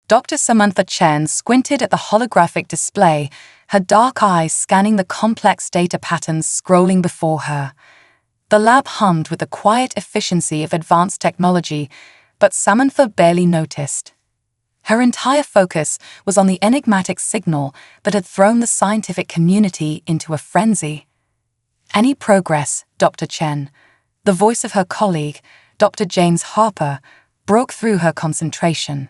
Dr. Samantha Chen squinted at the holographic display, her dark eyes scanning the complex data patterns scrolling before her. The lab hummed with the quiet efficiency of advanced technology, but Samantha barely noticed. Her entire focus was on the enigmatic signal that had thrown the scientific community into a frenzy. "Any progress, Dr. Chen?" The voice of her colleague, Dr. James Harper, broke through her concentration.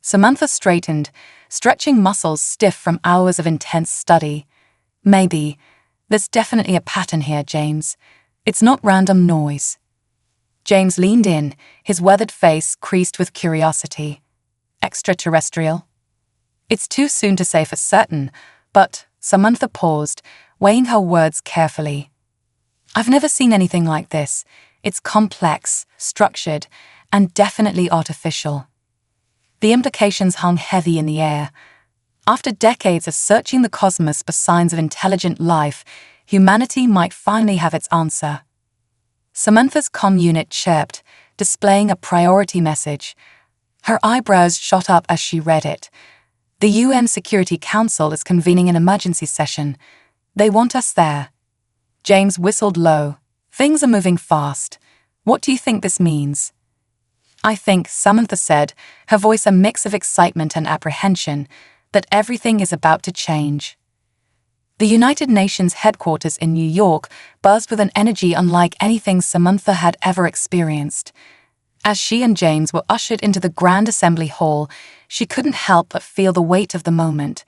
Samantha straightened, stretching muscles stiff from hours of intense study. "Maybe. There's definitely a pattern here, James. It's not random noise." James leaned in, his weathered face creased with curiosity. "Extraterrestrial?" "It's too soon to say for certain, but," Samantha paused, weighing her words carefully. "I've never seen anything like this. It's complex, structured, and definitely artificial." The implications hung heavy in the air. After decades of searching the cosmos for signs of intelligent life, humanity might finally have its answer. Samantha's comm unit chirped, displaying a priority message. Her eyebrows shot up as she read it. "The UN Security Council is convening an emergency session. They want us there." James whistled low. "Things are moving fast. What do you think this means?" "I think," Samantha said, her voice a mix of excitement and apprehension, "that everything is about to change." The United Nations headquarters in New York buzzed with an energy unlike anything Samantha had ever experienced. As she and James were ushered into the Grand Assembly Hall, she couldn't help but feel the weight of the moment.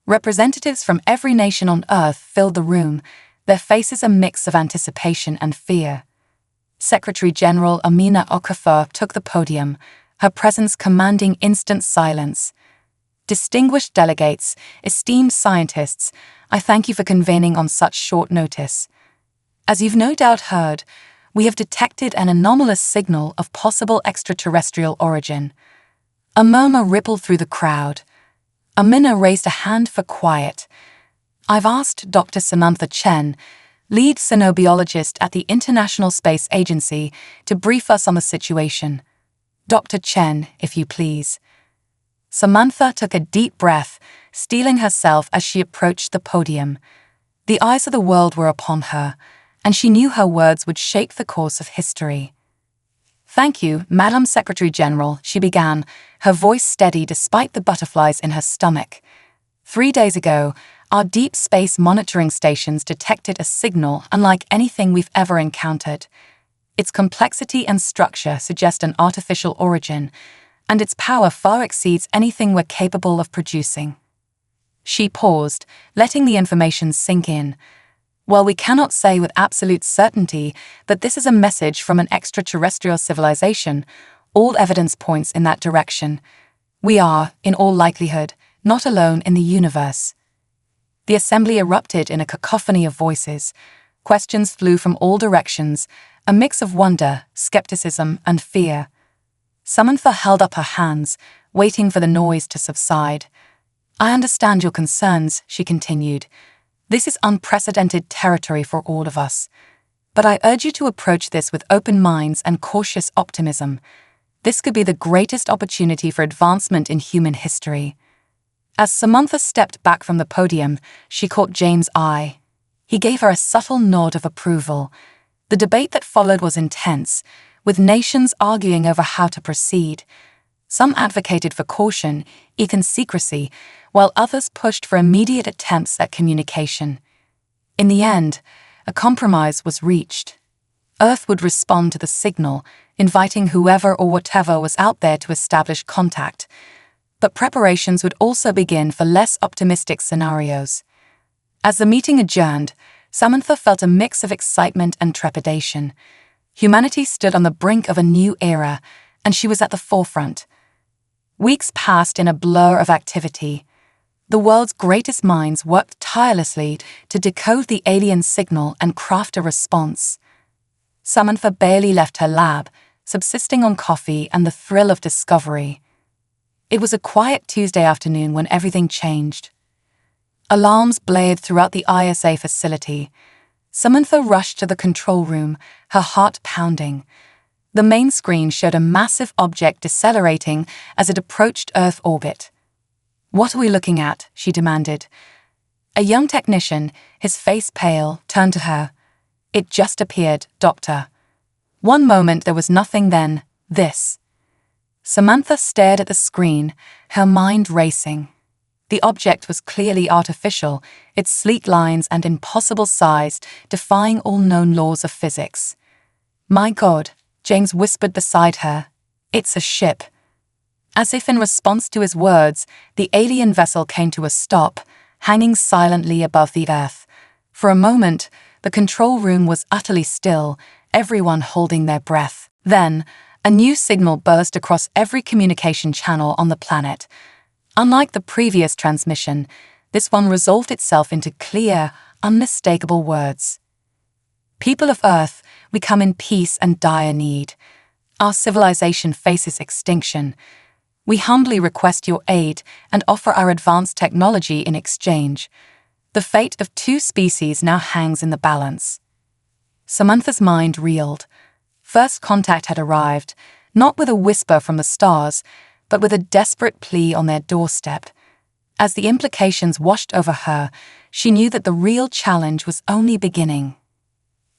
Representatives from every nation on Earth filled the room, their faces a mix of anticipation and fear. Secretary General Amina Okafor took the podium, her presence commanding instant silence. "Distinguished delegates, esteemed scientists, I thank you for convening on such short notice. As you've no doubt heard, we have detected an anomalous signal of possible extraterrestrial origin." A murmur rippled through the crowd. Amina raised a hand for quiet. "I've asked Dr. Samantha Chen, lead xenobiologist at the International Space Agency, to brief us on the situation. Dr. Chen, if you please." Samantha took a deep breath, steeling herself as she approached the podium. The eyes of the world were upon her, and she knew her words would shape the course of history. "Thank you, Madam Secretary General," she began, her voice steady despite the butterflies in her stomach. 3 days ago, our deep space monitoring stations detected a signal unlike anything we've ever encountered. Its complexity and structure suggest an artificial origin, and its power far exceeds anything we're capable of producing. She paused, letting the information sink in. "While we cannot say with absolute certainty that this is a message from an extraterrestrial civilization, all evidence points in that direction. We are, in all likelihood, not alone in the universe." The assembly erupted in a cacophony of voices. Questions flew from all directions, a mix of wonder, skepticism, and fear. Samantha held up her hands, waiting for the noise to subside. "I understand your concerns," she continued. "This is unprecedented territory for all of us. But I urge you to approach this with open minds and cautious optimism. This could be the greatest opportunity for advancement in human history." As Samantha stepped back from the podium, she caught James' eye. He gave her a subtle nod of approval. The debate that followed was intense, with nations arguing over how to proceed. Some advocated for caution, even secrecy, while others pushed for immediate attempts at communication. In the end, a compromise was reached. Earth would respond to the signal, inviting whoever or whatever was out there to establish contact. But preparations would also begin for less optimistic scenarios. As the meeting adjourned, Samantha felt a mix of excitement and trepidation. Humanity stood on the brink of a new era, and she was at the forefront. Weeks passed in a blur of activity. The world's greatest minds worked tirelessly to decode the alien signal and craft a response. Samantha barely left her lab, subsisting on coffee and the thrill of discovery. It was a quiet Tuesday afternoon when everything changed. Alarms blared throughout the ISA facility. Samantha rushed to the control room, her heart pounding. The main screen showed a massive object decelerating as it approached Earth orbit. "What are we looking at?" she demanded. A young technician, his face pale, turned to her. "It just appeared, Doctor." One moment there was nothing, then this. Samantha stared at the screen, her mind racing. The object was clearly artificial, its sleek lines and impossible size defying all known laws of physics. "My God," James whispered beside her. "It's a ship." As if in response to his words, the alien vessel came to a stop, hanging silently above the Earth. For a moment, the control room was utterly still, everyone holding their breath. Then, a new signal burst across every communication channel on the planet. Unlike the previous transmission, this one resolved itself into clear, unmistakable words. "People of Earth, we come in peace and dire need. Our civilization faces extinction. We humbly request your aid and offer our advanced technology in exchange. The fate of 2 species now hangs in the balance." Samantha's mind reeled. First contact had arrived, not with a whisper from the stars, but with a desperate plea on their doorstep. As the implications washed over her, she knew that the real challenge was only beginning.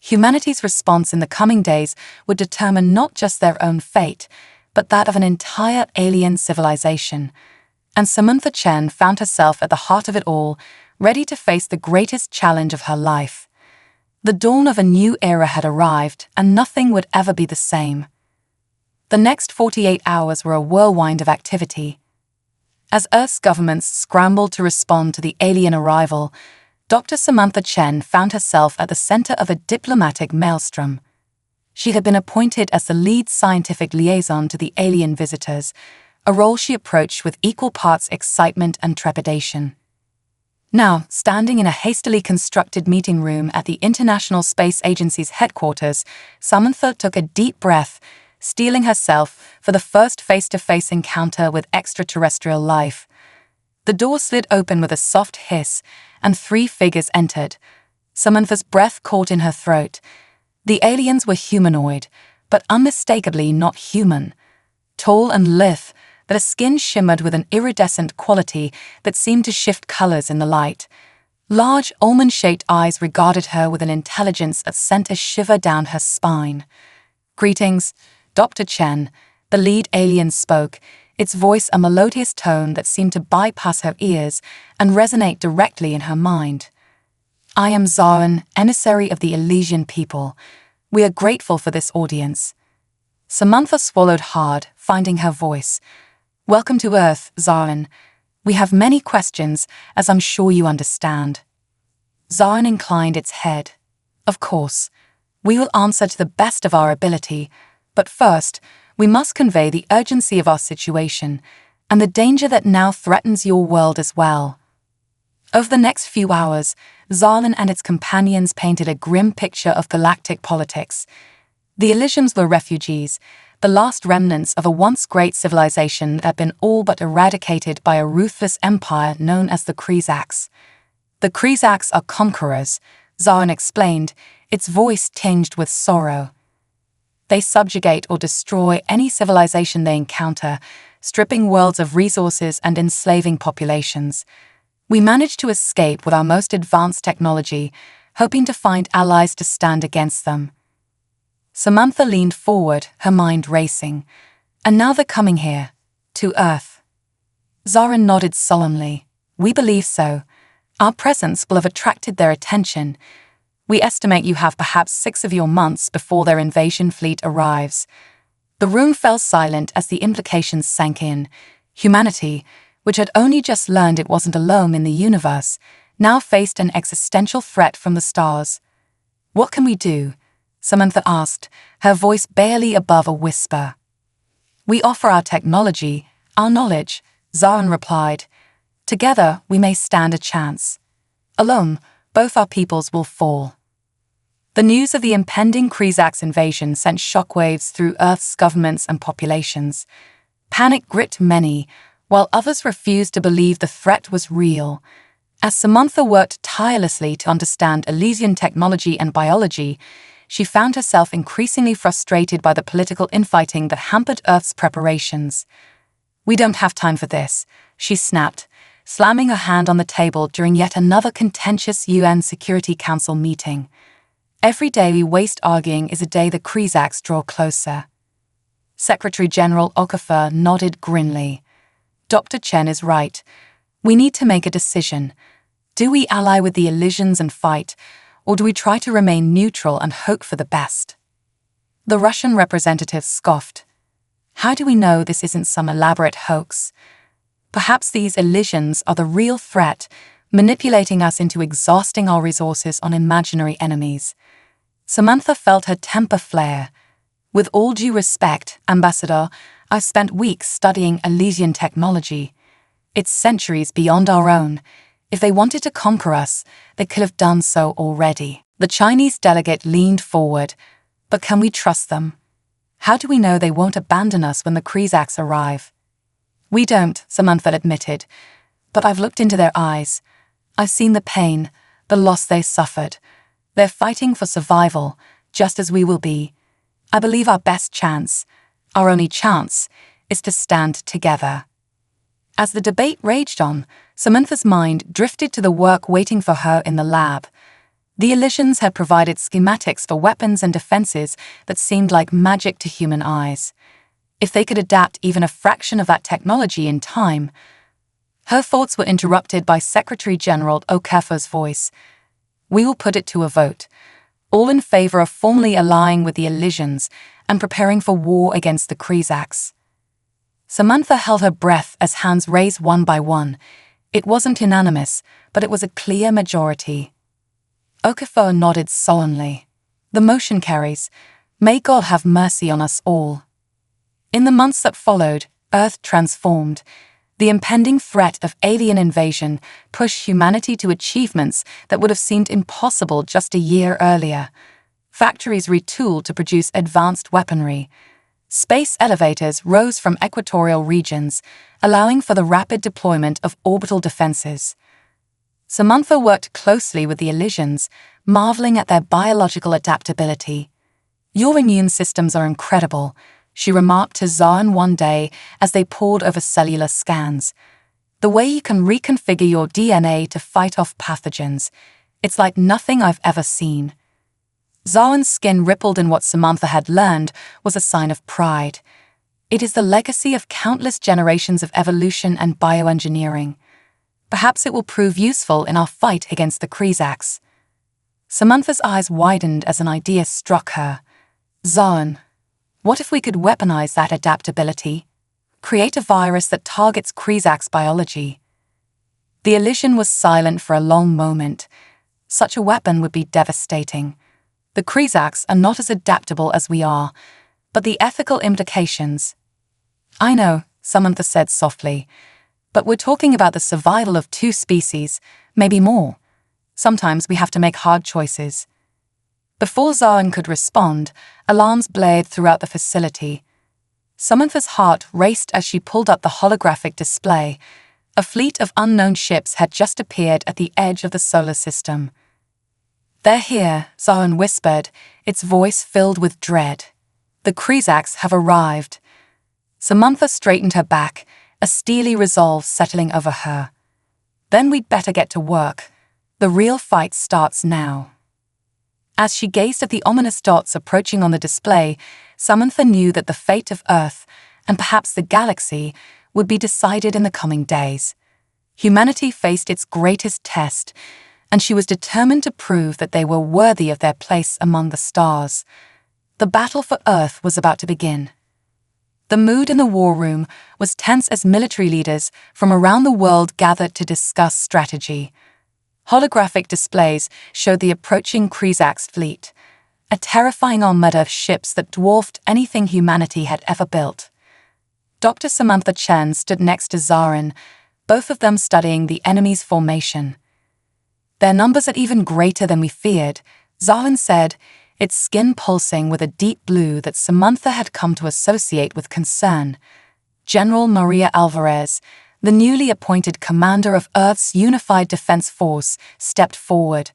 Humanity's response in the coming days would determine not just their own fate, but that of an entire alien civilization. And Samantha Chen found herself at the heart of it all, ready to face the greatest challenge of her life. The dawn of a new era had arrived, and nothing would ever be the same. The next 48 hours were a whirlwind of activity. As Earth's governments scrambled to respond to the alien arrival, Dr. Samantha Chen found herself at the center of a diplomatic maelstrom. She had been appointed as the lead scientific liaison to the alien visitors, a role she approached with equal parts excitement and trepidation. Now, standing in a hastily constructed meeting room at the International Space Agency's headquarters, Samantha took a deep breath, steeling herself for the first face-to-face encounter with extraterrestrial life. The door slid open with a soft hiss, and 3 figures entered. Samantha's breath caught in her throat. The aliens were humanoid, but unmistakably not human. Tall and lithe, their skin shimmered with an iridescent quality that seemed to shift colors in the light. Large, almond-shaped eyes regarded her with an intelligence that sent a shiver down her spine. "Greetings, Dr. Chen," the lead alien spoke, its voice a melodious tone that seemed to bypass her ears and resonate directly in her mind. "I am Zarin, emissary of the Elysian people. We are grateful for this audience." Samantha swallowed hard, finding her voice. "Welcome to Earth, Zarin. We have many questions, as I'm sure you understand." Zarin inclined its head. "Of course. We will answer to the best of our ability, but first, we must convey the urgency of our situation and the danger that now threatens your world as well." Over the next few hours, Zarin and its companions painted a grim picture of galactic politics. The Elysians were refugees, the last remnants of a once great civilization that had been all but eradicated by a ruthless empire known as the Krizaks. "The Krizaks are conquerors," Zarin explained, its voice tinged with sorrow. "They subjugate or destroy any civilization they encounter, stripping worlds of resources and enslaving populations. We managed to escape with our most advanced technology, hoping to find allies to stand against them." Samantha leaned forward, her mind racing. "And now they're coming here, to Earth." Zarin nodded solemnly. "We believe so. Our presence will have attracted their attention. We estimate you have perhaps 6 of your months before their invasion fleet arrives." The room fell silent as the implications sank in. Humanity, which had only just learned it wasn't alone in the universe, now faced an existential threat from the stars. "What can we do?" Samantha asked, her voice barely above a whisper. "We offer our technology, our knowledge," Zarin replied. "Together, we may stand a chance. Alone, both our peoples will fall." The news of the impending Krizaks invasion sent shockwaves through Earth's governments and populations. Panic gripped many, while others refused to believe the threat was real. As Samantha worked tirelessly to understand Elysian technology and biology, she found herself increasingly frustrated by the political infighting that hampered Earth's preparations. "We don't have time for this," she snapped, slamming her hand on the table during yet another contentious UN Security Council meeting. "Every day we waste arguing is a day the Krizaks draw closer." Secretary General Okafor nodded grimly. "Dr. Chen is right. We need to make a decision. Do we ally with the Elysians and fight, or do we try to remain neutral and hope for the best?" The Russian representative scoffed. "How do we know this isn't some elaborate hoax? Perhaps these Elysians are the real threat, manipulating us into exhausting our resources on imaginary enemies." Samantha felt her temper flare. "With all due respect, Ambassador, I've spent weeks studying Elysian technology. It's centuries beyond our own. If they wanted to conquer us, they could have done so already." The Chinese delegate leaned forward. "But can we trust them? How do we know they won't abandon us when the Krizaks arrive?" "We don't," Samantha admitted. "But I've looked into their eyes. I've seen the pain, the loss they suffered. They're fighting for survival, just as we will be. I believe our best chance, our only chance, is to stand together." As the debate raged on, Samantha's mind drifted to the work waiting for her in the lab. The Elysians had provided schematics for weapons and defenses that seemed like magic to human eyes. If they could adapt even a fraction of that technology in time. Her thoughts were interrupted by Secretary General Okafor's voice. "We will put it to a vote. All in favor of formally allying with the Elysians and preparing for war against the Krizaks." Samantha held her breath as hands raised one by one. It wasn't unanimous, but it was a clear majority. Okafor nodded solemnly. "The motion carries. May God have mercy on us all." In the months that followed, Earth transformed. The impending threat of alien invasion pushed humanity to achievements that would have seemed impossible just a year earlier. Factories retooled to produce advanced weaponry. Space elevators rose from equatorial regions, allowing for the rapid deployment of orbital defenses. Samantha worked closely with the Elysians, marveling at their biological adaptability. "Your immune systems are incredible," she remarked to Zahn one day as they pored over cellular scans. "The way you can reconfigure your DNA to fight off pathogens, it's like nothing I've ever seen." Zahn's skin rippled, and what Samantha had learned was a sign of pride. It is the legacy of countless generations of evolution and bioengineering. Perhaps it will prove useful in our fight against the Krizaks. Samantha's eyes widened as an idea struck her. "Zahn, what if we could weaponize that adaptability? Create a virus that targets Krizak's biology?" The Elysian was silent for a long moment. Such a weapon would be devastating. The Krizaks are not as adaptable as we are, but the ethical implications— "I know," Samantha said softly, "but we're talking about the survival of two species, maybe more. Sometimes we have to make hard choices." Before Zahn could respond, alarms blared throughout the facility. Samantha's heart raced as she pulled up the holographic display. A fleet of unknown ships had just appeared at the edge of the solar system. "They're here," Zahn whispered, its voice filled with dread. "The Krizaks have arrived." Samantha straightened her back, a steely resolve settling over her. "Then we'd better get to work. The real fight starts now." As she gazed at the ominous dots approaching on the display, Samantha knew that the fate of Earth, and perhaps the galaxy, would be decided in the coming days. Humanity faced its greatest test, and she was determined to prove that they were worthy of their place among the stars. The battle for Earth was about to begin. The mood in the war room was tense as military leaders from around the world gathered to discuss strategy. Holographic displays showed the approaching Krizaks fleet, a terrifying armada of ships that dwarfed anything humanity had ever built. Dr. Samantha Chen stood next to Zarin, both of them studying the enemy's formation. "Their numbers are even greater than we feared," Zarin said, its skin pulsing with a deep blue that Samantha had come to associate with concern. General Maria Alvarez, the newly appointed commander of Earth's Unified Defense Force, stepped forward.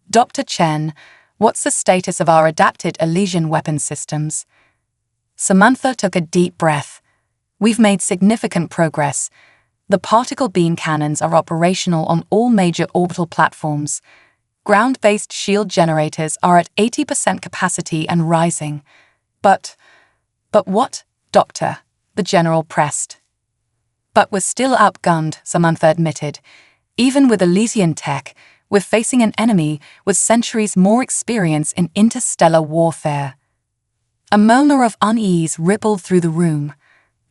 "Dr. Chen, What's the status of our adapted Elysian weapon systems? Samantha took a deep breath. We've made significant progress. The particle beam cannons are operational on all major orbital platforms. Ground-based shield generators are at 80% capacity and rising. But what, Doctor? The general pressed. But we're still outgunned, Samantha admitted. Even with Elysian tech, we're facing an enemy with centuries more experience in interstellar warfare. A murmur of unease rippled through the room.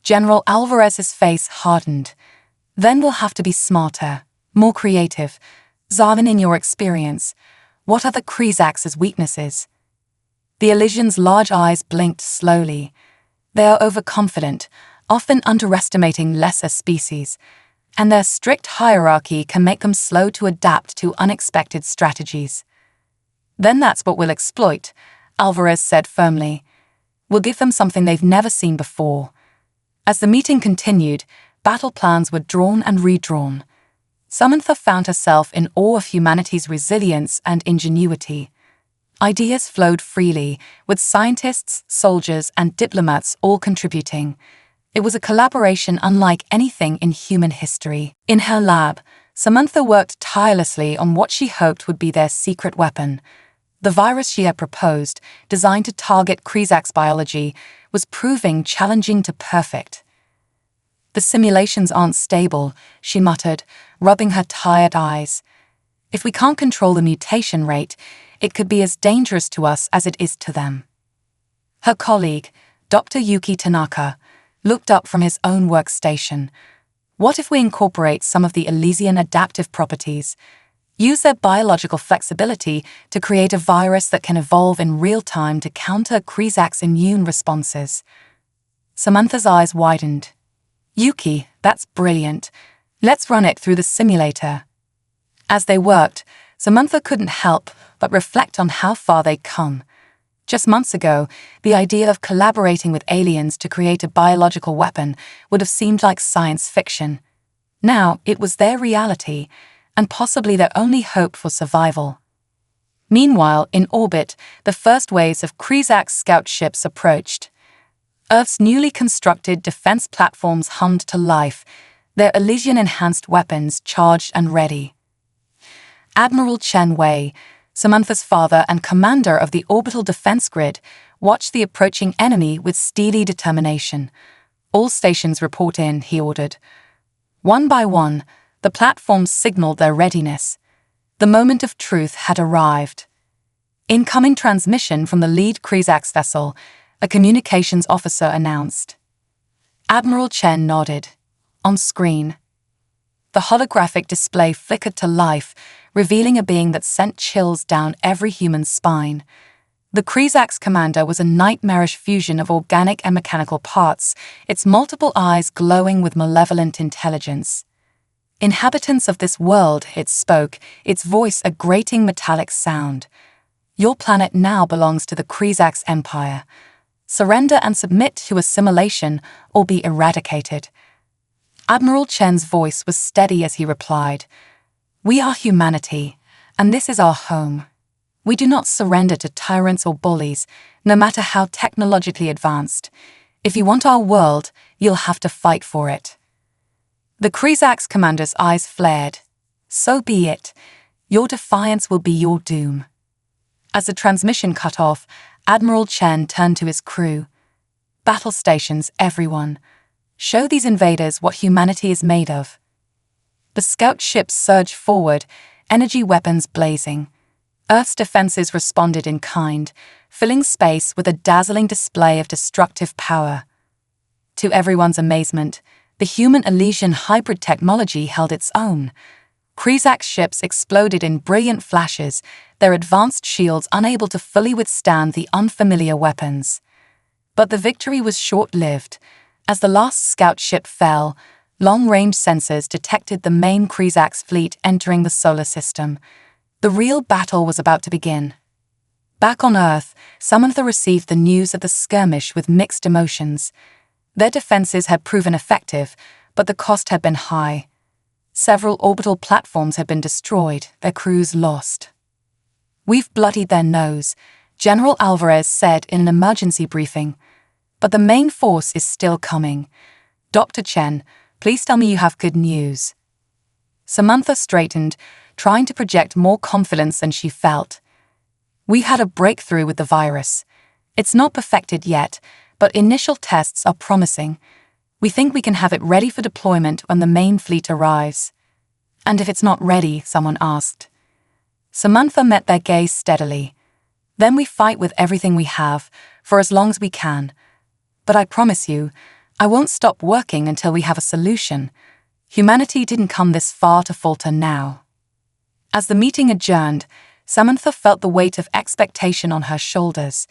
General Alvarez's face hardened. Then we'll have to be smarter, more creative. Zarvin, in your experience, what are the Krizax's weaknesses? The Elysian's large eyes blinked slowly. They are overconfident, often underestimating lesser species, and their strict hierarchy can make them slow to adapt to unexpected strategies. Then that's what we'll exploit, Alvarez said firmly. We'll give them something they've never seen before. As the meeting continued, battle plans were drawn and redrawn. Samantha found herself in awe of humanity's resilience and ingenuity. Ideas flowed freely, with scientists, soldiers, and diplomats all contributing. It was a collaboration unlike anything in human history. In her lab, Samantha worked tirelessly on what she hoped would be their secret weapon. The virus she had proposed, designed to target Krizax biology, was proving challenging to perfect. The simulations aren't stable, she muttered, rubbing her tired eyes. If we can't control the mutation rate, it could be as dangerous to us as it is to them. Her colleague, Dr. Yuki Tanaka, looked up from his own workstation. What if we incorporate some of the Elysian adaptive properties, use their biological flexibility to create a virus that can evolve in real time to counter Krizax immune responses? Samantha's eyes widened. Yuki, that's brilliant. Let's run it through the simulator. As they worked, Samantha couldn't help but reflect on how far they'd come. Just months ago, the idea of collaborating with aliens to create a biological weapon would have seemed like science fiction. Now, it was their reality, and possibly their only hope for survival. Meanwhile, in orbit, the first waves of Krizax scout ships approached. Earth's newly constructed defense platforms hummed to life, their Elysian-enhanced weapons charged and ready. Admiral Chen Wei, Samantha's father and commander of the orbital defense grid, watched the approaching enemy with steely determination. All stations report in, he ordered. One by one, the platforms signaled their readiness. The moment of truth had arrived. Incoming transmission from the lead Krizax vessel, a communications officer announced. Admiral Chen nodded. On screen, the holographic display flickered to life, revealing a being that sent chills down every human spine. The Krizax commander was a nightmarish fusion of organic and mechanical parts, its multiple eyes glowing with malevolent intelligence. Inhabitants of this world, it spoke, its voice a grating metallic sound. Your planet now belongs to the Krizax Empire. Surrender and submit to assimilation or be eradicated. Admiral Chen's voice was steady as he replied, We are humanity, and this is our home. We do not surrender to tyrants or bullies, no matter how technologically advanced. If you want our world, you'll have to fight for it. The Krizax commander's eyes flared. So be it. Your defiance will be your doom. As the transmission cut off, Admiral Chen turned to his crew. Battle stations, everyone. Show these invaders what humanity is made of. The scout ships surged forward, energy weapons blazing. Earth's defenses responded in kind, filling space with a dazzling display of destructive power. To everyone's amazement, the human Elysian hybrid technology held its own. Krizax ships exploded in brilliant flashes, their advanced shields unable to fully withstand the unfamiliar weapons. But the victory was short-lived. As the last scout ship fell, long-range sensors detected the main Krizax fleet entering the solar system. The real battle was about to begin. Back on Earth, Samantha received the news of the skirmish with mixed emotions. Their defenses had proven effective, but the cost had been high. Several orbital platforms had been destroyed, their crews lost. "We've bloodied their nose," General Alvarez said in an emergency briefing. "But the main force is still coming. Dr. Chen, please tell me you have good news." Samantha straightened, trying to project more confidence than she felt. "We had a breakthrough with the virus. It's not perfected yet, but initial tests are promising. We think we can have it ready for deployment when the main fleet arrives." "And if it's not ready?" someone asked. Samantha met their gaze steadily. "Then we fight with everything we have, for as long as we can. But I promise you, I won't stop working until we have a solution. Humanity didn't come this far to falter now." As the meeting adjourned, Samantha felt the weight of expectation on her shoulders.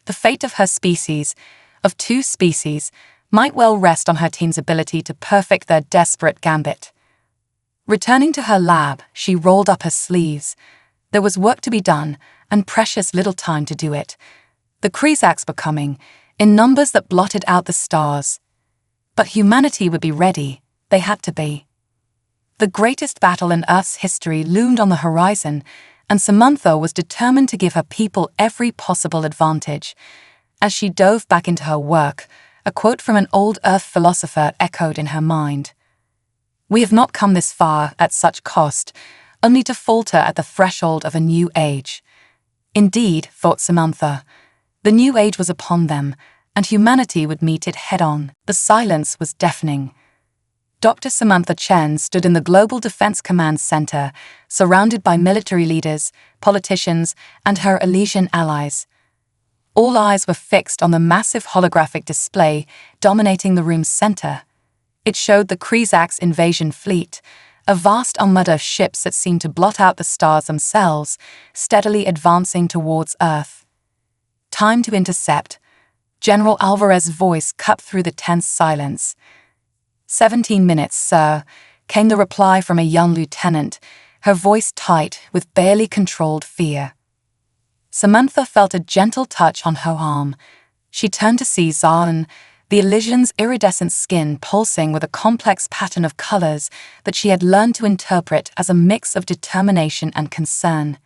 The fate of her species, of two species, might well rest on her team's ability to perfect their desperate gambit. Returning to her lab, she rolled up her sleeves. There was work to be done, and precious little time to do it. The Krizaks were coming, in numbers that blotted out the stars. But humanity would be ready. They had to be. The greatest battle in Earth's history loomed on the horizon, and Samantha was determined to give her people every possible advantage. As she dove back into her work, a quote from an old Earth philosopher echoed in her mind. "We have not come this far at such cost, only to falter at the threshold of a new age." Indeed, thought Samantha, the new age was upon them, and humanity would meet it head-on. The silence was deafening. Dr. Samantha Chen stood in the Global Defense Command Center, surrounded by military leaders, politicians, and her Elysian allies. All eyes were fixed on the massive holographic display dominating the room's center. It showed the Krizaks' invasion fleet, a vast armada of ships that seemed to blot out the stars themselves, steadily advancing towards Earth. "Time to intercept." General Alvarez's voice cut through the tense silence. 17 minutes, sir," came the reply from a young lieutenant, her voice tight with barely controlled fear. Samantha felt a gentle touch on her arm. She turned to see Zaan, the Elysian's iridescent skin pulsing with a complex pattern of colors that she had learned to interpret as a mix of determination and concern.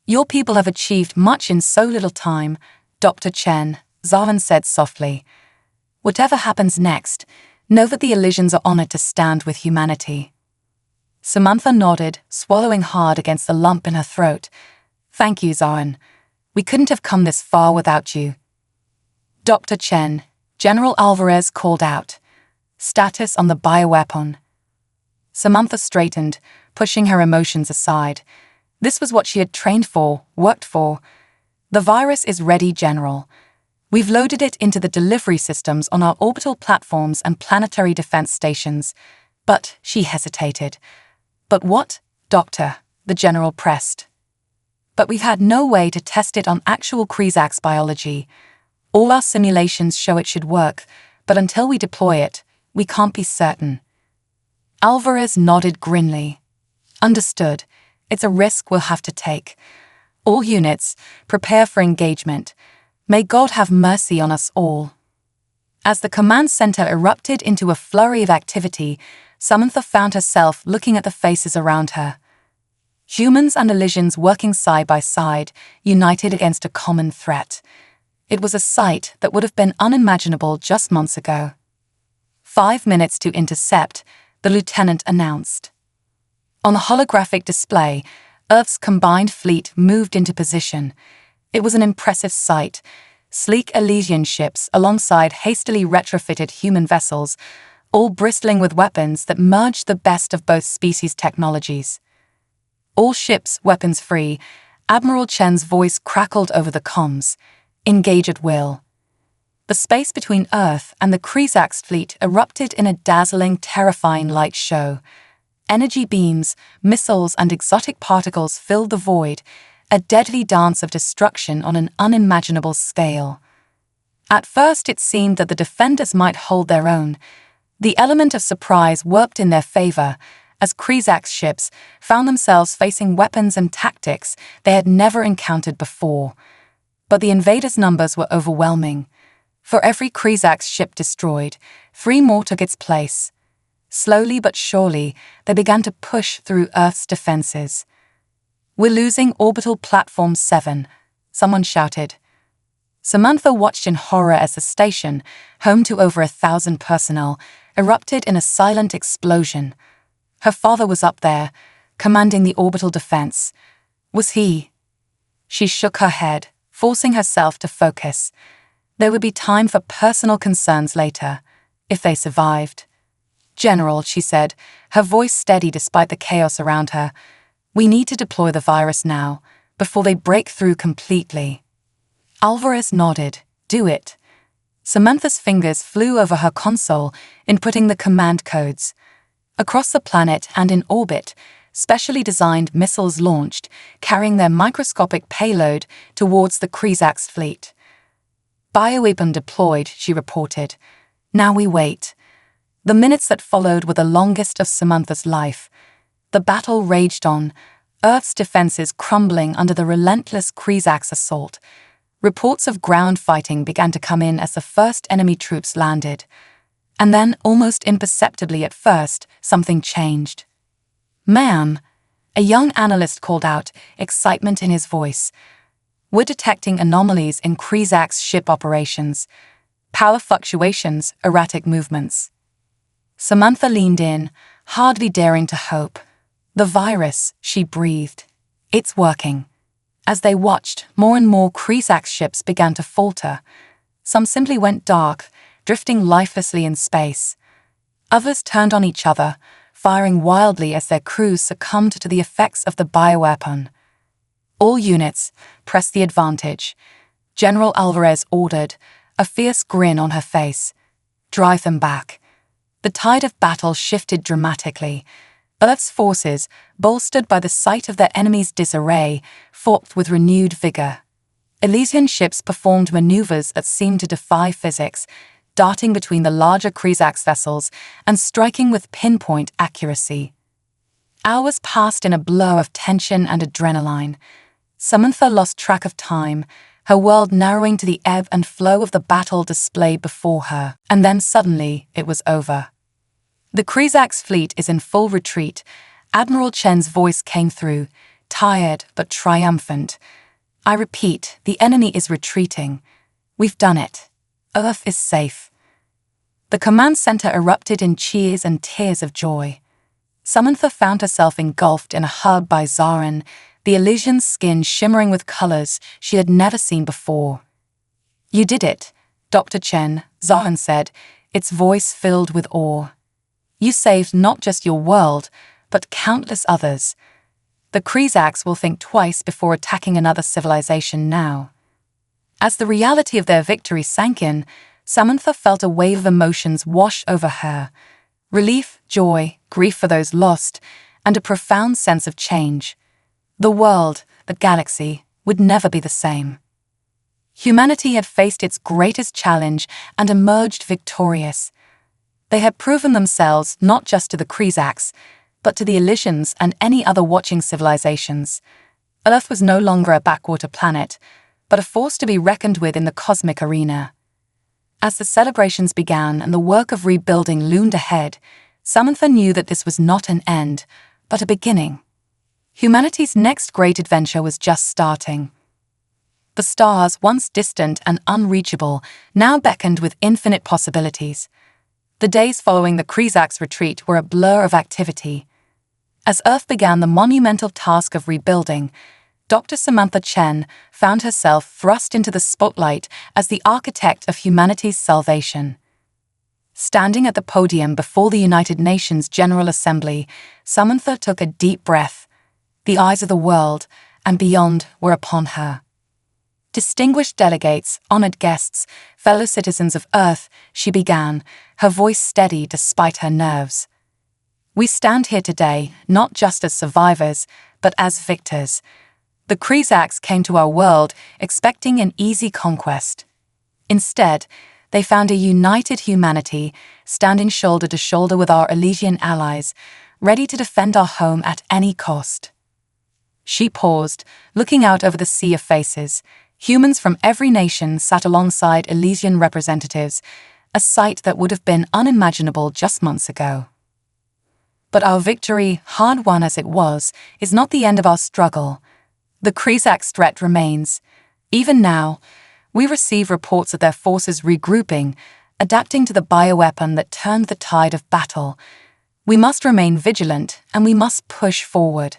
"Your people have achieved much in so little time, Dr. Chen," Zaan said softly. "Whatever happens next, know that the Elysians are honored to stand with humanity." Samantha nodded, swallowing hard against the lump in her throat. "Thank you, Zaan. We couldn't have come this far without you." "Dr. Chen," General Alvarez called out. "Status on the bioweapon." Samantha straightened, pushing her emotions aside. This was what she had trained for, worked for. "The virus is ready, General. We've loaded it into the delivery systems on our orbital platforms and planetary defense stations." But she hesitated. "But what, Doctor?" the General pressed. "But we've had no way to test it on actual Krizaks biology. All our simulations show it should work, but until we deploy it, we can't be certain." Alvarez nodded grimly. "Understood. It's a risk we'll have to take. All units, prepare for engagement. May God have mercy on us all." As the command center erupted into a flurry of activity, Samantha found herself looking at the faces around her. Humans and Elysians working side by side, united against a common threat. It was a sight that would have been unimaginable just months ago. 5 minutes to intercept, the lieutenant announced. On the holographic display, Earth's combined fleet moved into position. It was an impressive sight. Sleek Elysian ships alongside hastily retrofitted human vessels, all bristling with weapons that merged the best of both species' technologies. "All ships weapons-free," Admiral Chen's voice crackled over the comms. "Engage at will." The space between Earth and the Krizaks fleet erupted in a dazzling, terrifying light show. Energy beams, missiles, and exotic particles filled the void, a deadly dance of destruction on an unimaginable scale. At first it seemed that the defenders might hold their own. The element of surprise worked in their favor, as Krizak's ships found themselves facing weapons and tactics they had never encountered before. But the invaders' numbers were overwhelming. For every Krizak's ship destroyed, 3 more took its place. Slowly but surely, they began to push through Earth's defenses. "We're losing orbital platform 7, someone shouted. Samantha watched in horror as the station, home to over 1,000 personnel, erupted in a silent explosion. Her father was up there, commanding the orbital defense. Was he? She shook her head, forcing herself to focus. There would be time for personal concerns later, if they survived. "General," she said, her voice steady despite the chaos around her, "we need to deploy the virus now, before they break through completely." Alvarez nodded. "Do it." Samantha's fingers flew over her console, inputting the command codes. Across the planet and in orbit, specially designed missiles launched, carrying their microscopic payload towards the Krizax fleet. "Bioweapon deployed," she reported. "Now we wait." The minutes that followed were the longest of Samantha's life. The battle raged on, Earth's defenses crumbling under the relentless Krizax assault. Reports of ground fighting began to come in as the first enemy troops landed. And then, almost imperceptibly at first, something changed. "Ma'am," a young analyst called out, excitement in his voice. "We're detecting anomalies in Krizax ship operations. Power fluctuations, erratic movements." Samantha leaned in, hardly daring to hope. "The virus," she breathed. "It's working." As they watched, more and more Krizax ships began to falter. Some simply went dark, drifting lifelessly in space. Others turned on each other, firing wildly as their crews succumbed to the effects of the bioweapon. "All units, press the advantage," General Alvarez ordered, a fierce grin on her face. "Drive them back." The tide of battle shifted dramatically. Earth's forces, bolstered by the sight of their enemy's disarray, fought with renewed vigor. Elysian ships performed maneuvers that seemed to defy physics, darting between the larger Krizax vessels and striking with pinpoint accuracy. Hours passed in a blur of tension and adrenaline. Samantha lost track of time, her world narrowing to the ebb and flow of the battle displayed before her. And then suddenly, it was over. "The Krizax fleet is in full retreat," Admiral Chen's voice came through, tired but triumphant. "I repeat, the enemy is retreating. We've done it. Earth is safe." The command center erupted in cheers and tears of joy. Samantha found herself engulfed in a hug by Zarin, the Elysian skin shimmering with colors she had never seen before. "You did it, Dr. Chen," Zarin said, its voice filled with awe. "You saved not just your world, but countless others. The Krizax will think twice before attacking another civilization now." As the reality of their victory sank in, Samantha felt a wave of emotions wash over her. Relief, joy, grief for those lost, and a profound sense of change. The world, the galaxy, would never be the same. Humanity had faced its greatest challenge and emerged victorious. They had proven themselves not just to the Krizax, but to the Elysians and any other watching civilizations. Earth was no longer a backwater planet, but a force to be reckoned with in the cosmic arena. As the celebrations began and the work of rebuilding loomed ahead, Samantha knew that this was not an end, but a beginning. Humanity's next great adventure was just starting. The stars, once distant and unreachable, now beckoned with infinite possibilities. The days following the Krizax retreat were a blur of activity. As Earth began the monumental task of rebuilding, Dr. Samantha Chen found herself thrust into the spotlight as the architect of humanity's salvation. Standing at the podium before the United Nations General Assembly, Samantha took a deep breath. The eyes of the world, and beyond, were upon her. Distinguished delegates, honored guests, fellow citizens of Earth, she began, her voice steady despite her nerves. "We stand here today, not just as survivors, but as victors. The Krizax came to our world expecting an easy conquest. Instead, they found a united humanity, standing shoulder to shoulder with our Elysian allies, ready to defend our home at any cost." She paused, looking out over the sea of faces. Humans from every nation sat alongside Elysian representatives, a sight that would have been unimaginable just months ago. But our victory, hard won as it was, is not the end of our struggle. The Krizak's threat remains. Even now, we receive reports of their forces regrouping, adapting to the bioweapon that turned the tide of battle. We must remain vigilant, and we must push forward.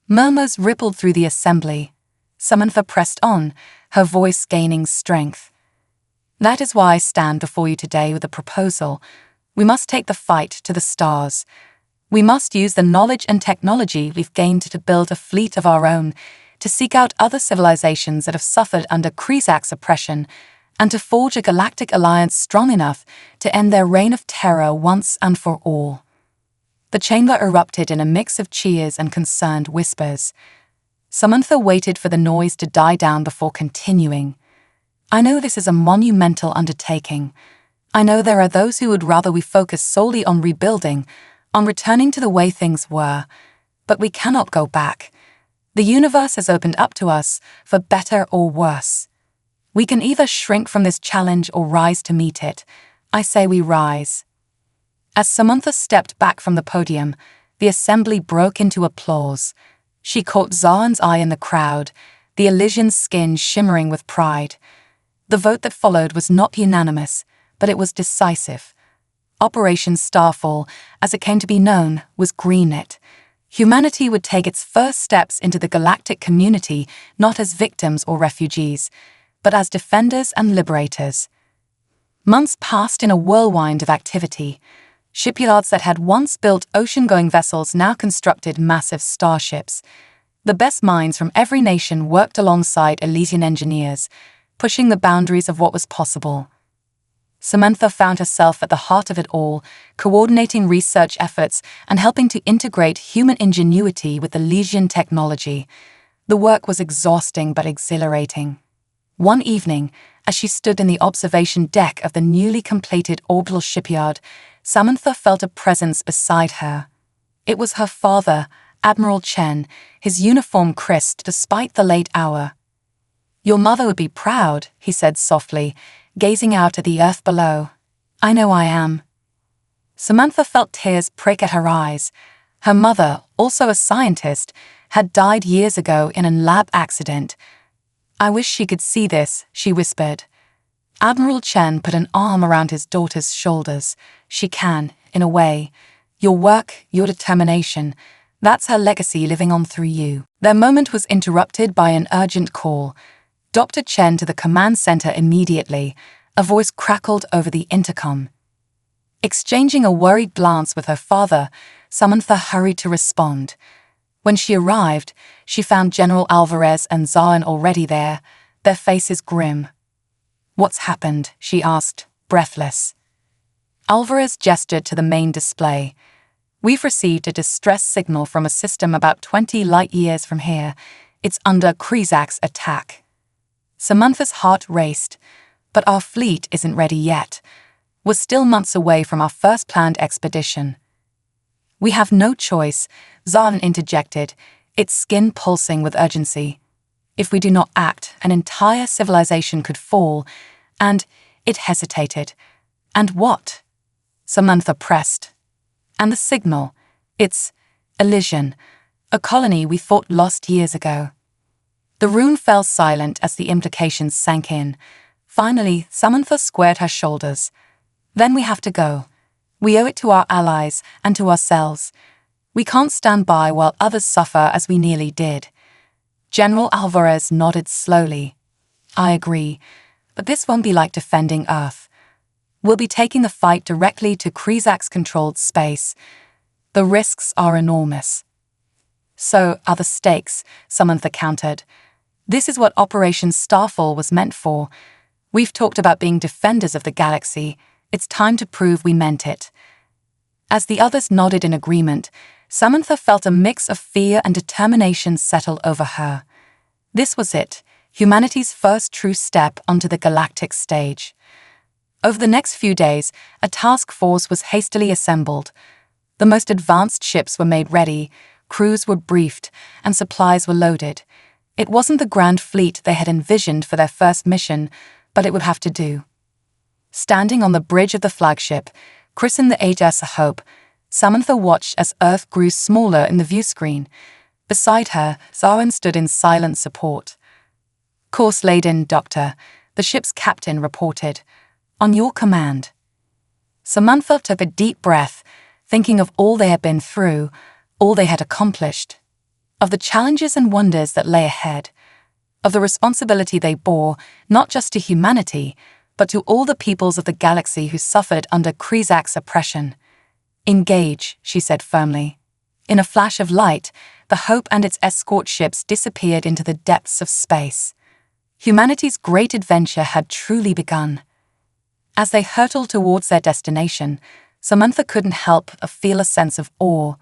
Murmurs rippled through the assembly. Samantha pressed on, her voice gaining strength. That is why I stand before you today with a proposal. We must take the fight to the stars. We must use the knowledge and technology we've gained to build a fleet of our own, to seek out other civilizations that have suffered under Krizak's oppression, and to forge a galactic alliance strong enough to end their reign of terror once and for all. The chamber erupted in a mix of cheers and concerned whispers. Samantha waited for the noise to die down before continuing. I know this is a monumental undertaking. I know there are those who would rather we focus solely on rebuilding, on returning to the way things were, but we cannot go back. The universe has opened up to us, for better or worse. We can either shrink from this challenge or rise to meet it. I say we rise. As Samantha stepped back from the podium, the assembly broke into applause. She caught Zaan's eye in the crowd, the Elysian skin shimmering with pride. The vote that followed was not unanimous, but it was decisive. Operation Starfall, as it came to be known, was greenlit. Humanity would take its first steps into the galactic community not as victims or refugees, but as defenders and liberators. Months passed in a whirlwind of activity. Shipyards that had once built ocean-going vessels now constructed massive starships. The best minds from every nation worked alongside Elysian engineers, pushing the boundaries of what was possible. Samantha found herself at the heart of it all, coordinating research efforts and helping to integrate human ingenuity with Elysian technology. The work was exhausting but exhilarating. One evening, as she stood in the observation deck of the newly completed orbital shipyard, Samantha felt a presence beside her. It was her father, Admiral Chen, his uniform crisp despite the late hour. "Your mother would be proud," he said softly, gazing out at the earth below. "I know I am." Samantha felt tears prick at her eyes. Her mother, also a scientist, had died years ago in a lab accident. "I wish she could see this," she whispered. Admiral Chen put an arm around his daughter's shoulders. "She can, in a way. Your work, your determination, that's her legacy living on through you." Their moment was interrupted by an urgent call. Dr. Chen to the command center immediately. A voice crackled over the intercom. Exchanging a worried glance with her father, Samantha hurried to respond. When she arrived, she found General Alvarez and Zaan already there, their faces grim. "What's happened?" she asked, breathless. Alvarez gestured to the main display. "We've received a distress signal from a system about 20 light-years from here. It's under Krizak's attack." Samantha's heart raced. "But our fleet isn't ready yet. We're still months away from our first planned expedition." "We have no choice," Zaan interjected, its skin pulsing with urgency. "If we do not act, an entire civilization could fall." And it hesitated. "And what?" Samantha pressed. "And the signal. It's Elysian, a colony we thought lost years ago." The room fell silent as the implications sank in. Finally, Samantha squared her shoulders. "Then we have to go. We owe it to our allies and to ourselves. We can't stand by while others suffer as we nearly did." General Alvarez nodded slowly. "I agree, but this won't be like defending Earth. We'll be taking the fight directly to Krizak's controlled space. The risks are enormous." "So are the stakes," Samantha countered. "This is what Operation Starfall was meant for. We've talked about being defenders of the galaxy. It's time to prove we meant it." As the others nodded in agreement, Samantha felt a mix of fear and determination settle over her. This was it, humanity's first true step onto the galactic stage. Over the next few days, a task force was hastily assembled. The most advanced ships were made ready, crews were briefed, and supplies were loaded. It wasn't the grand fleet they had envisioned for their first mission, but it would have to do. Standing on the bridge of the flagship, christened the HS Hope, Samantha watched as Earth grew smaller in the view screen. Beside her, Zarin stood in silent support. "Course laid in, Doctor," the ship's captain reported. "On your command." Samantha took a deep breath, thinking of all they had been through, all they had accomplished, of the challenges and wonders that lay ahead, of the responsibility they bore not just to humanity, but to all the peoples of the galaxy who suffered under Krizak's oppression. "Engage," she said firmly. In a flash of light, the Hope and its escort ships disappeared into the depths of space. Humanity's great adventure had truly begun. As they hurtled towards their destination, Samantha couldn't help but feel a sense of awe.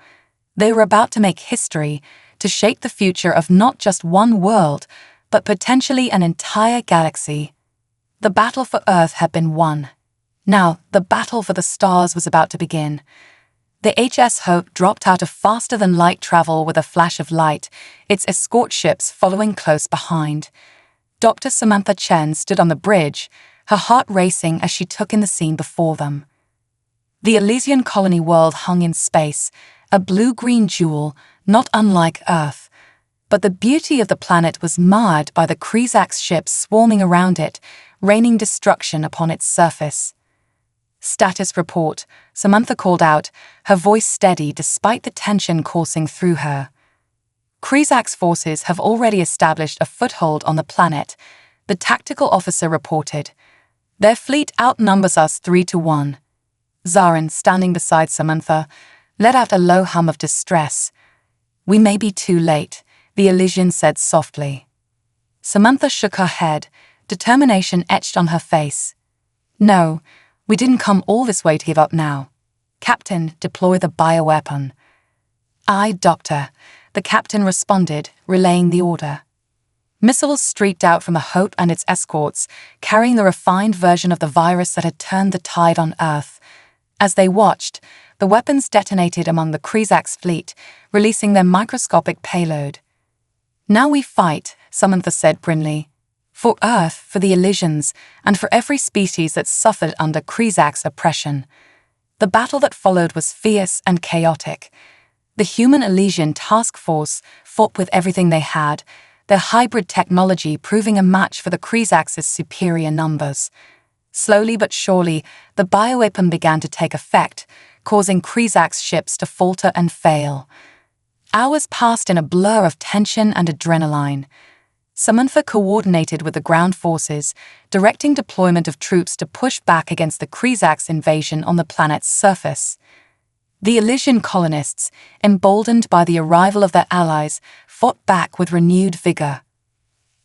They were about to make history, to shape the future of not just one world, but potentially an entire galaxy. The battle for Earth had been won. Now, the battle for the stars was about to begin. The HS Hope dropped out of faster-than-light travel with a flash of light, its escort ships following close behind. Dr. Samantha Chen stood on the bridge, her heart racing as she took in the scene before them. The Elysian colony world hung in space, a blue-green jewel, not unlike Earth. But the beauty of the planet was marred by the Krizak's ships swarming around it, raining destruction upon its surface. "Status report," Samantha called out, her voice steady despite the tension coursing through her. "Krizak's forces have already established a foothold on the planet," the tactical officer reported. "Their fleet outnumbers us 3-1. Zarin, standing beside Samantha, let out a low hum of distress. "We may be too late," the Elysian said softly. Samantha shook her head, determination etched on her face. "No, we didn't come all this way to give up now. Captain, deploy the bioweapon." "Aye, Doctor," the captain responded, relaying the order. Missiles streaked out from the Hope and its escorts, carrying the refined version of the virus that had turned the tide on Earth. As they watched, the weapons detonated among the Krizak's fleet, releasing their microscopic payload. "Now we fight," Samantha said grimly. "For Earth, for the Elysians, and for every species that suffered under Krizak's oppression." The battle that followed was fierce and chaotic. The human Elysian task force fought with everything they had, their hybrid technology proving a match for the Krizak's superior numbers. Slowly but surely, the bioweapon began to take effect, causing Krizak's ships to falter and fail. Hours passed in a blur of tension and adrenaline. Samantha coordinated with the ground forces, directing deployment of troops to push back against the Krizak's invasion on the planet's surface. The Elysian colonists, emboldened by the arrival of their allies, fought back with renewed vigor.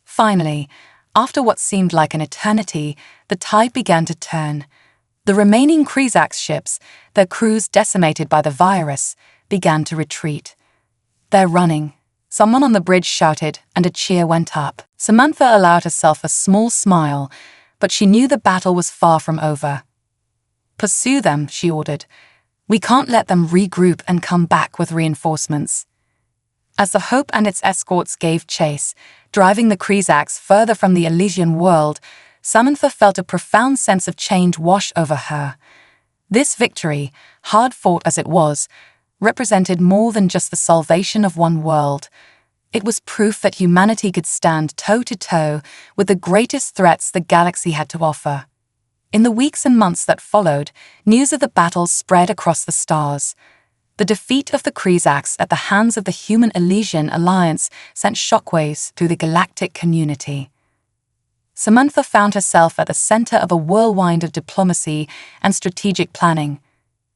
Finally, after what seemed like an eternity, the tide began to turn. The remaining Krizak's ships, their crews decimated by the virus, began to retreat. "They're running," someone on the bridge shouted, and a cheer went up. Samantha allowed herself a small smile, but she knew the battle was far from over. "Pursue them," she ordered. "We can't let them regroup and come back with reinforcements." As the Hope and its escorts gave chase, driving the Krizak's further from the Elysian world, Samantha felt a profound sense of change wash over her. This victory, hard-fought as it was, represented more than just the salvation of one world. It was proof that humanity could stand toe-to-toe with the greatest threats the galaxy had to offer. In the weeks and months that followed, news of the battle spread across the stars. The defeat of the Krizak's at the hands of the human Elysian alliance sent shockwaves through the galactic community. Samantha found herself at the center of a whirlwind of diplomacy and strategic planning.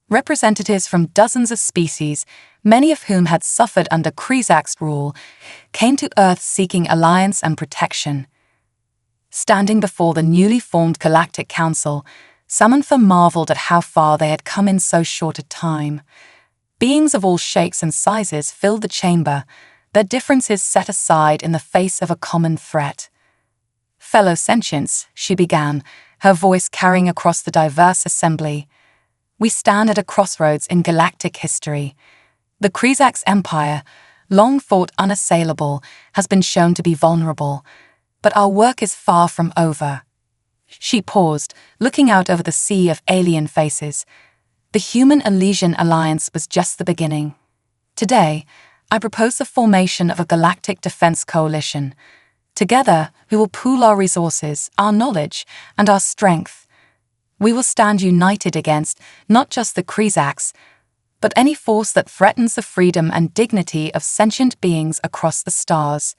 Representatives from dozens of species, many of whom had suffered under Krizak's rule, came to Earth seeking alliance and protection. Standing before the newly formed Galactic Council, Samantha marveled at how far they had come in so short a time. Beings of all shapes and sizes filled the chamber, their differences set aside in the face of a common threat. "Fellow sentients," she began, her voice carrying across the diverse assembly. "We stand at a crossroads in galactic history. The Krizak's empire, long thought unassailable, has been shown to be vulnerable, but our work is far from over." She paused, looking out over the sea of alien faces. The Human-Elysian Alliance was just the beginning. Today, I propose the formation of a galactic defense coalition. Together, we will pool our resources, our knowledge, and our strength. We will stand united against not just the Krizaks, but any force that threatens the freedom and dignity of sentient beings across the stars.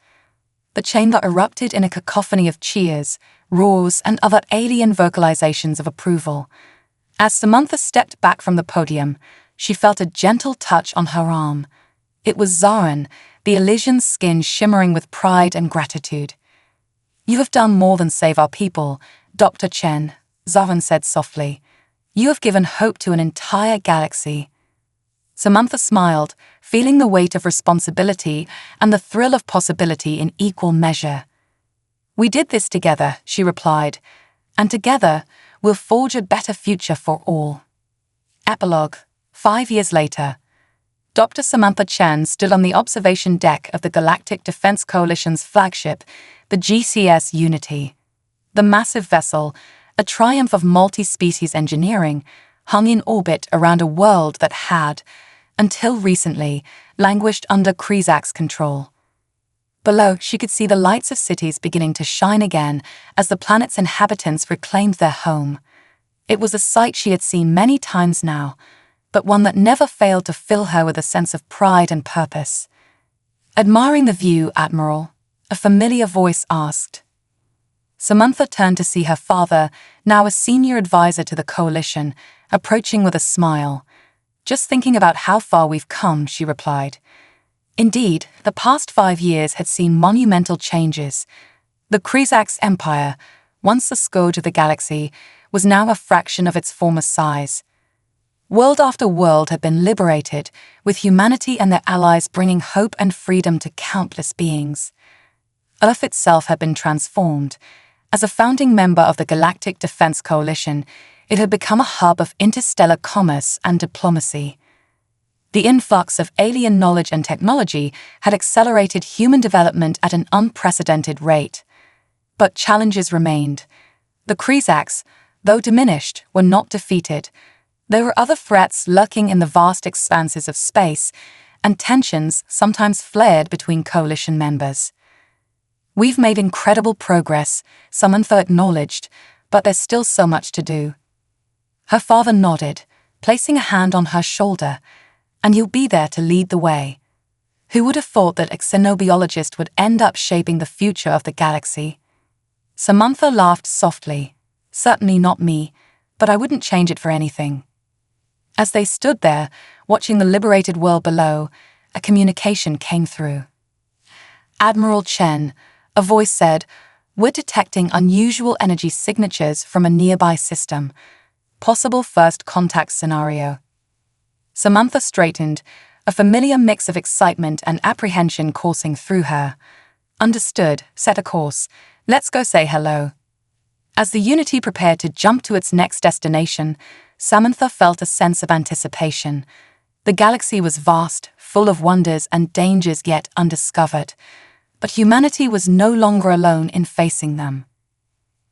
The chamber erupted in a cacophony of cheers, roars, and other alien vocalizations of approval. As Samantha stepped back from the podium, she felt a gentle touch on her arm. It was Zarin, the Elysian's skin shimmering with pride and gratitude. "You have done more than save our people, Dr. Chen," Zarin said softly. "You have given hope to an entire galaxy." Samantha smiled, feeling the weight of responsibility and the thrill of possibility in equal measure. "We did this together," she replied, "and together we'll forge a better future for all." Epilogue. 5 years later, Dr. Samantha Chen stood on the observation deck of the Galactic Defense Coalition's flagship, the GCS Unity. The massive vessel, a triumph of multi-species engineering, hung in orbit around a world that had, until recently, languished under Krizak's control. Below, she could see the lights of cities beginning to shine again as the planet's inhabitants reclaimed their home. It was a sight she had seen many times now, but one that never failed to fill her with a sense of pride and purpose. "Admiring the view, Admiral?" a familiar voice asked. Samantha turned to see her father, now a senior advisor to the coalition, approaching with a smile. "Just thinking about how far we've come," she replied. Indeed, the past 5 years had seen monumental changes. The Krizak's empire, once the scourge of the galaxy, was now a fraction of its former size. World after world had been liberated, with humanity and their allies bringing hope and freedom to countless beings. Earth itself had been transformed. As a founding member of the Galactic Defense Coalition, it had become a hub of interstellar commerce and diplomacy. The influx of alien knowledge and technology had accelerated human development at an unprecedented rate. But challenges remained. The Krizaks, though diminished, were not defeated. There were other threats lurking in the vast expanses of space, and tensions sometimes flared between coalition members. "We've made incredible progress," Samantha acknowledged, "but there's still so much to do." Her father nodded, placing a hand on her shoulder. "And you'll be there to lead the way." Who would have thought that a xenobiologist would end up shaping the future of the galaxy? Samantha laughed softly. "Certainly not me, but I wouldn't change it for anything." As they stood there, watching the liberated world below, a communication came through. "Admiral Chen," a voice said, "we're detecting unusual energy signatures from a nearby system. Possible first contact scenario." Samantha straightened, a familiar mix of excitement and apprehension coursing through her. "Understood, set a course. Let's go say hello." As the Unity prepared to jump to its next destination, Samantha felt a sense of anticipation. The galaxy was vast, full of wonders and dangers yet undiscovered, but humanity was no longer alone in facing them.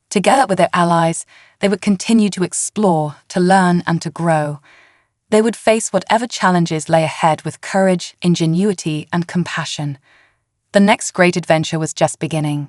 Together with their allies, they would continue to explore, to learn, and to grow. They would face whatever challenges lay ahead with courage, ingenuity, and compassion. The next great adventure was just beginning.